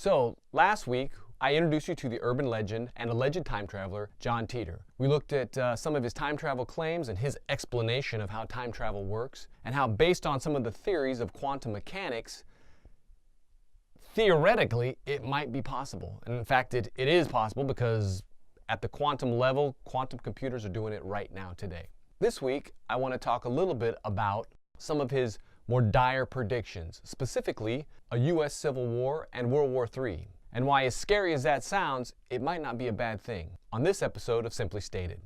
So, last week, I introduced you to the urban legend and alleged time traveler, John Titor. We looked at some of his time travel claims and his explanation of how time travel works, and how, based on some of the theories of quantum mechanics, theoretically, it might be possible. And in fact, it is possible because at the quantum level, quantum computers are doing it right now today. This week, I want to talk a little bit about some of his more dire predictions, specifically a U.S. Civil War and World War III, and why, as scary as that sounds, it might not be a bad thing, on this episode of Simply Stated.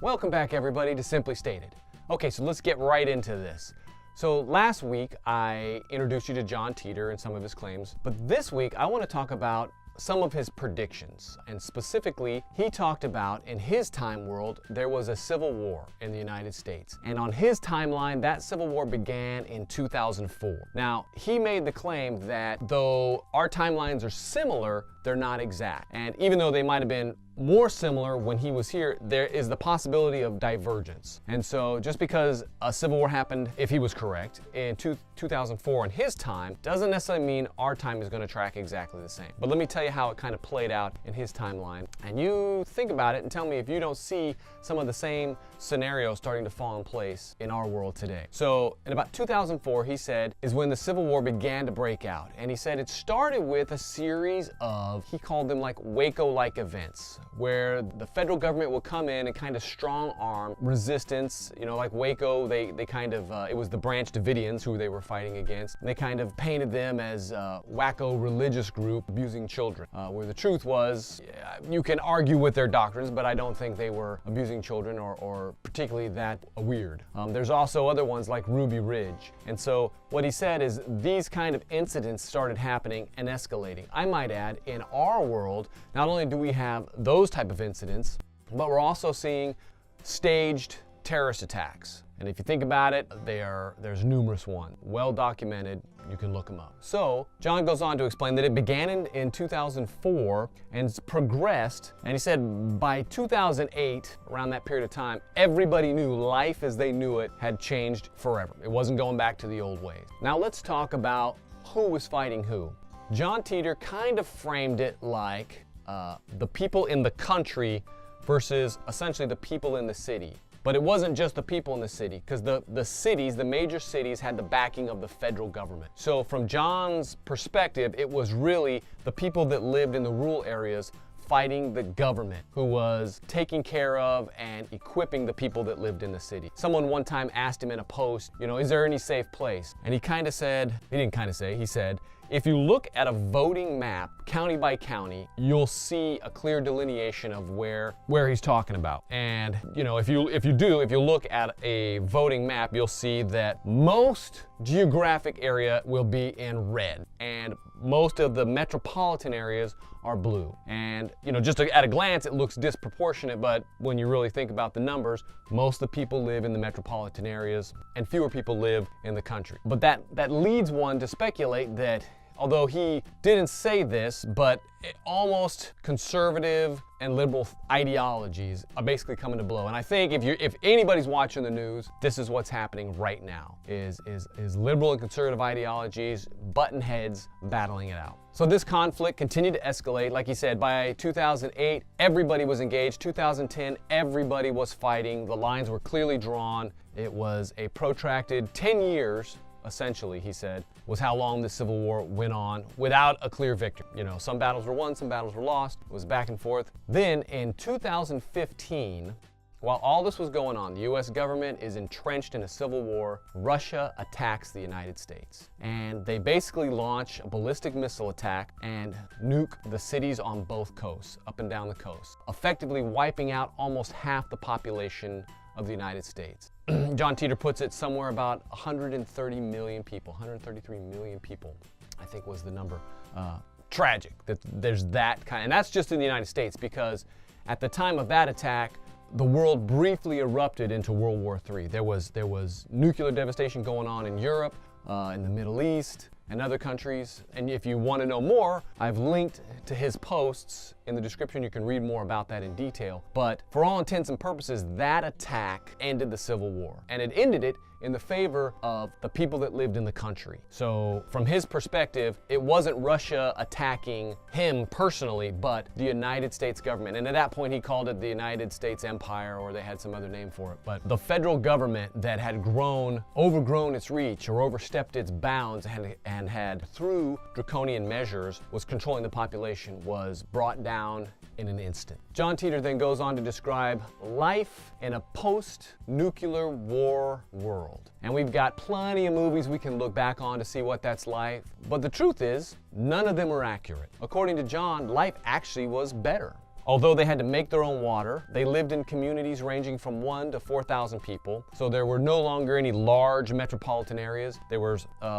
Welcome back, everybody, to Simply Stated. Okay, so let's get right into this. So last week, I introduced you to John Titor and some of his claims, but this week, I want to talk about some of his predictions. And specifically, he talked about, in his time world, there was a civil war in the United States. And on his timeline, that civil war began in 2004. Now, he made the claim that though our timelines are similar, they're not exact. And even though they might have been more similar when he was here, there is the possibility of divergence. And so just because a civil war happened, if he was correct, in 2004 in his time, doesn't necessarily mean our time is going to track exactly the same. But let me tell you how it kind of played out in his timeline. And you think about it and tell me if you don't see some of the same scenarios starting to fall in place in our world today. So in about 2004, he said, is when the Civil War began to break out. And he said it started with a series of, he called them like Waco-like events, where the federal government will come in and kind of strong arm resistance. You know, like Waco, they kind of, it was the Branch Davidians who they were fighting against. And they kind of painted them as a wacko religious group abusing children, where the truth was, you can argue with their doctrines, but I don't think they were abusing children or particularly that weird. There's also other ones like Ruby Ridge. And so what he said is these kind of incidents started happening and escalating. I might add, in our world, not only do we have those type of incidents, but we're also seeing staged terrorist attacks. And if you think about it, there's numerous ones, well documented. You can look them up. So John goes on to explain that it began in 2004 and progressed. And he said by 2008, around that period of time, everybody knew life as they knew it had changed forever. It wasn't going back to the old ways. Now let's talk about who was fighting who. John Titor kind of framed it like the people in the country versus essentially the people in the city. But it wasn't just the people in the city, because the cities, the major cities, had the backing of the federal government. So from John's perspective, it was really the people that lived in the rural areas fighting the government, who was taking care of and equipping the people that lived in the city. Someone one time asked him in a post, you know, is there any safe place? And he kind of said, he said, if you look at a voting map, county by county, you'll see a clear delineation of where he's talking about. And you know, if you look at a voting map, you'll see that most geographic area will be in red, and most of the metropolitan areas are blue. And you know, just at a glance, it looks disproportionate, but when you really think about the numbers, most of the people live in the metropolitan areas and fewer people live in the country. But that leads one to speculate that, although he didn't say this, but almost conservative and liberal ideologies are basically coming to blow. And I think if anybody's watching the news, this is what's happening right now, is liberal and conservative ideologies button heads battling it out. So this conflict continued to escalate. Like he said, by 2008, everybody was engaged. 2010, everybody was fighting. The lines were clearly drawn. It was a protracted 10 years, essentially, he said, was how long the Civil War went on without a clear victor. You know, some battles were won, some battles were lost. It was back and forth. Then in 2015, while all this was going on, the U.S. government is entrenched in a civil war. Russia attacks the United States. And they basically launch a ballistic missile attack and nuke the cities on both coasts, up and down the coast, effectively wiping out almost half the population of the United States. John Titor puts it somewhere about 130 million people, 133 million people, I think was the number. Tragic that there's that kind, and that's just in the United States, because at the time of that attack, the world briefly erupted into World War III. There was nuclear devastation going on in Europe, in the Middle East, and other countries. And if you want to know more, I've linked to his posts in the description. You can read more about that in detail. But for all intents and purposes, that attack ended the Civil War. And it ended it in the favor of the people that lived in the country. So from his perspective, it wasn't Russia attacking him personally, but the United States government. And at that point, he called it the United States Empire, or they had some other name for it. But the federal government that had overgrown its reach or overstepped its bounds and had, through draconian measures, was controlling the population, was brought down in an instant. John Titor then goes on to describe life in a post-nuclear war world. And we've got plenty of movies we can look back on to see what that's like. But the truth is, none of them are accurate. According to John, life actually was better. Although they had to make their own water, they lived in communities ranging from 1 to 4,000 people. So there were no longer any large metropolitan areas. There were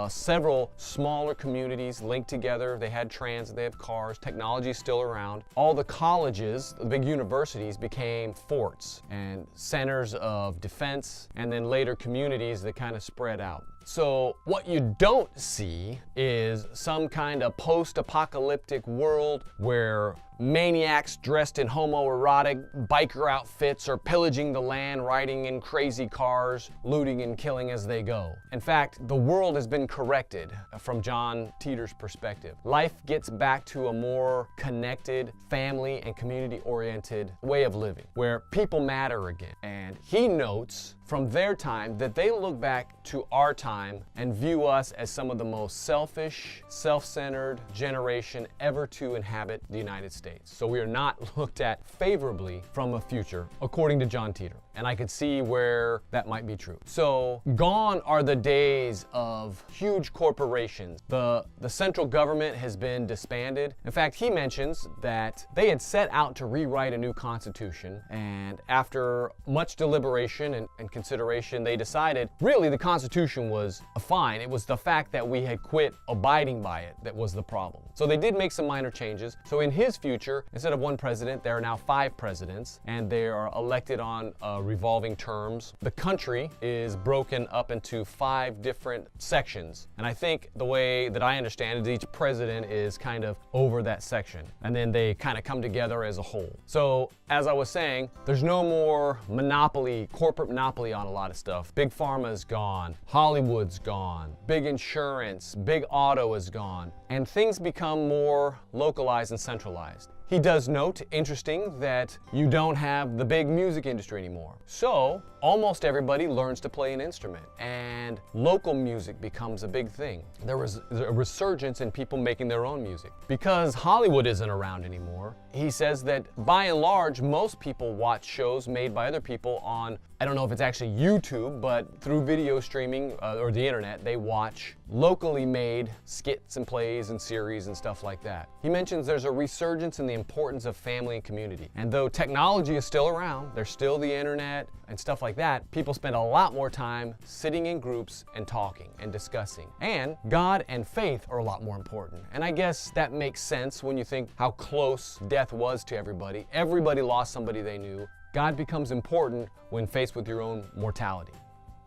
several smaller communities linked together. They had transit, they have cars, technology is still around. All the colleges, the big universities, became forts and centers of defense, and then later communities that kind of spread out. So what you don't see is some kind of post-apocalyptic world where maniacs dressed in homoerotic biker outfits are pillaging the land, riding in crazy cars, looting and killing as they go. In fact, the world has been corrected from John Titor's perspective. Life gets back to a more connected, family and community-oriented way of living, where people matter again. And he notes from their time that they look back to our time and view us as some of the most selfish, self-centered generation ever to inhabit the United States. So we are not looked at favorably from a future, according to John Titor. And I could see where that might be true. So gone are the days of huge corporations. The central government has been disbanded. In fact, he mentions that they had set out to rewrite a new constitution, and after much deliberation and consideration, they decided really the Constitution was fine. It was the fact that we had quit abiding by it that was the problem. So they did make some minor changes. So in his future, instead of one president, there are now 5 presidents, and they are elected on revolving terms. The country is broken up into 5 different sections. And I think the way that I understand it, each president is kind of over that section. And then they kind of come together as a whole. So as I was saying, there's no more monopoly, corporate monopoly on a lot of stuff. Big pharma is gone. Hollywood's gone. Big insurance, big auto is gone. And things become more localized and centralized. He does note, interesting, that you don't have the big music industry anymore. So almost everybody learns to play an instrument, and local music becomes a big thing. There was a resurgence in people making their own music. Because Hollywood isn't around anymore, he says that by and large, most people watch shows made by other people on, I don't know if it's actually YouTube, but through video streaming or the internet, they watch locally made skits and plays and series and stuff like that. He mentions there's a resurgence in the importance of family and community. And though technology is still around, there's still the internet and stuff like that, people spend a lot more time sitting in groups and talking and discussing. And God and faith are a lot more important. And I guess that makes sense when you think how close death was to everybody. Everybody lost somebody they knew. God becomes important when faced with your own mortality.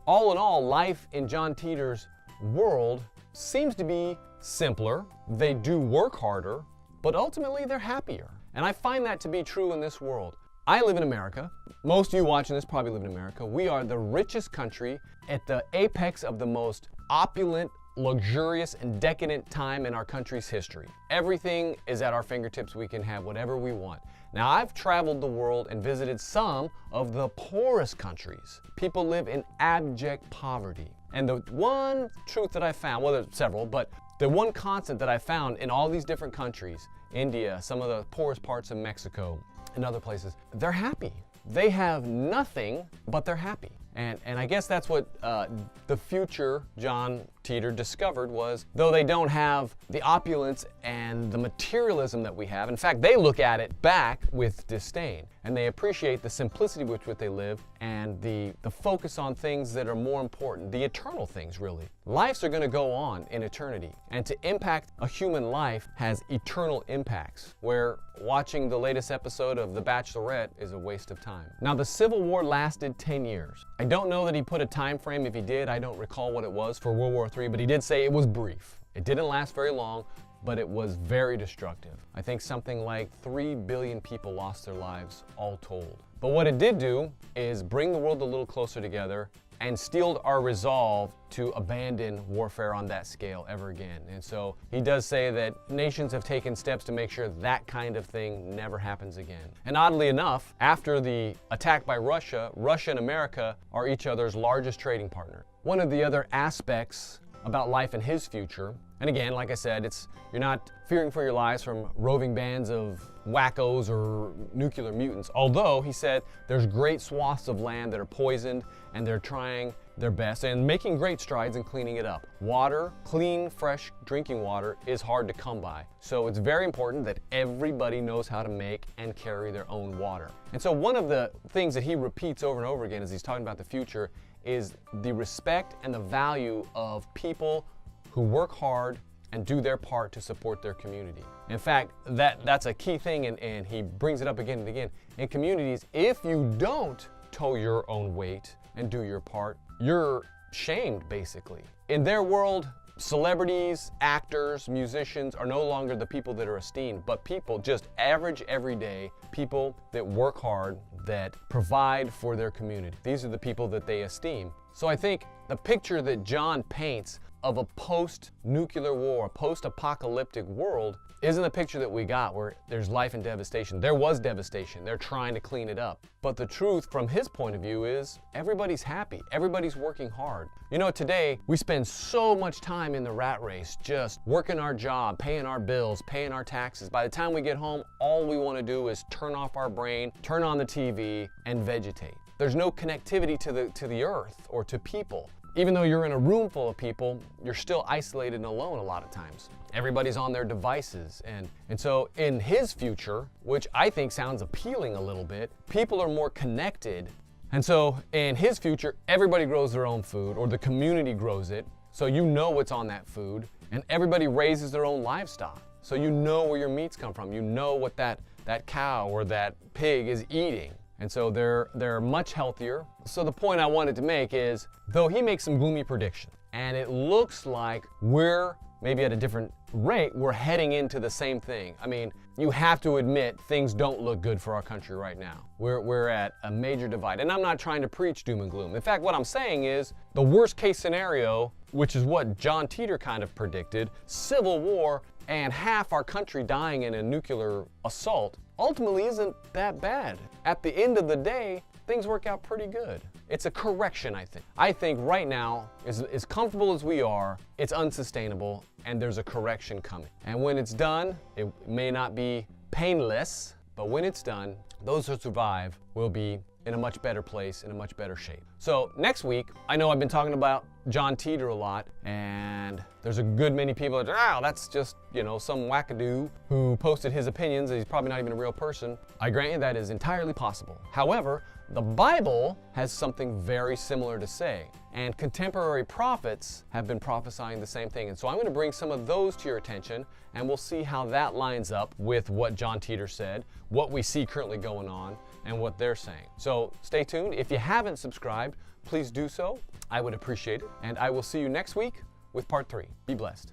All in all, life in John Titor's world seems to be simpler. They do work harder, but ultimately they're happier. And I find that to be true in this world. I live in America. Most of you watching this probably live in America. We are the richest country at the apex of the most opulent, luxurious, and decadent time in our country's history. Everything is at our fingertips. We can have whatever we want. Now, I've traveled the world and visited some of the poorest countries. People live in abject poverty. And the one truth that I found, well, there's several, but the one constant that I found in all these different countries, India, some of the poorest parts of Mexico, and other places, they're happy. They have nothing, but they're happy. And I guess that's what the future John Titor discovered was, though they don't have the opulence and the materialism that we have, in fact, they look at it back with disdain. And they appreciate the simplicity with which they live and the focus on things that are more important, the eternal things, really. Lives are going to go on in eternity. And to impact a human life has eternal impacts, where watching the latest episode of The Bachelorette is a waste of time. Now, the Civil War lasted 10 years. I don't know that he put a time frame. If he did, I don't recall what it was for World War III, but he did say it was brief. It didn't last very long, but it was very destructive. I think something like 3 billion people lost their lives all told. But what it did do is bring the world a little closer together and steeled our resolve to abandon warfare on that scale ever again. And so he does say that nations have taken steps to make sure that kind of thing never happens again. And oddly enough, after the attack by Russia, Russia and America are each other's largest trading partner. One of the other aspects about life in his future, and again, like I said, you're not fearing for your lives from roving bands of wackos or nuclear mutants. Although he said there's great swaths of land that are poisoned and they're trying their best and making great strides in cleaning it up. Water, clean, fresh drinking water is hard to come by. So it's very important that everybody knows how to make and carry their own water. And so one of the things that he repeats over and over again as he's talking about the future is the respect and the value of people who work hard and do their part to support their community. In fact, that's a key thing, and he brings it up again and again. In communities, if you don't tow your own weight and do your part, you're shamed, basically. In their world, celebrities, actors, musicians are no longer the people that are esteemed, but people, just average, everyday people that work hard, that provide for their community. These are the people that they esteem. So I think the picture that John paints of a post-nuclear war, a post-apocalyptic world isn't the picture that we got where there's life and devastation. There was devastation. They're trying to clean it up. But the truth from his point of view is everybody's happy. Everybody's working hard. You know, today we spend so much time in the rat race, just working our job, paying our bills, paying our taxes. By the time we get home, all we want to do is turn off our brain, turn on the TV, and vegetate. There's no connectivity to the earth or to people. Even though you're in a room full of people, you're still isolated and alone a lot of times. Everybody's on their devices. And so in his future, which I think sounds appealing a little bit, people are more connected. And so in his future, everybody grows their own food, or the community grows it, so you know what's on that food, and everybody raises their own livestock. So you know where your meats come from. You know what that cow or that pig is eating. And so they're much healthier. So the point I wanted to make is, though he makes some gloomy predictions, and it looks like we're maybe at a different rate, we're heading into the same thing. I mean, you have to admit things don't look good for our country right now. We're at a major divide. And I'm not trying to preach doom and gloom. In fact, what I'm saying is the worst case scenario, which is what John Titor kind of predicted, civil war and half our country dying in a nuclear assault, ultimately isn't that bad. At the end of the day, things work out pretty good. It's a correction, I think. I think right now, as comfortable as we are, it's unsustainable, and there's a correction coming. And when it's done, it may not be painless, but when it's done, those who survive will be in a much better place, in a much better shape. So next week, I know I've been talking about John Titor a lot, and there's a good many people that, that's just, some wackadoo who posted his opinions. He's probably not even a real person. I grant you that is entirely possible. However, the Bible has something very similar to say, and contemporary prophets have been prophesying the same thing. And so I'm going to bring some of those to your attention, and we'll see how that lines up with what John Titor said, what we see currently going on, and what they're saying. So stay tuned. If you haven't subscribed, please do so. I would appreciate it. And I will see you next week with part 3. Be blessed.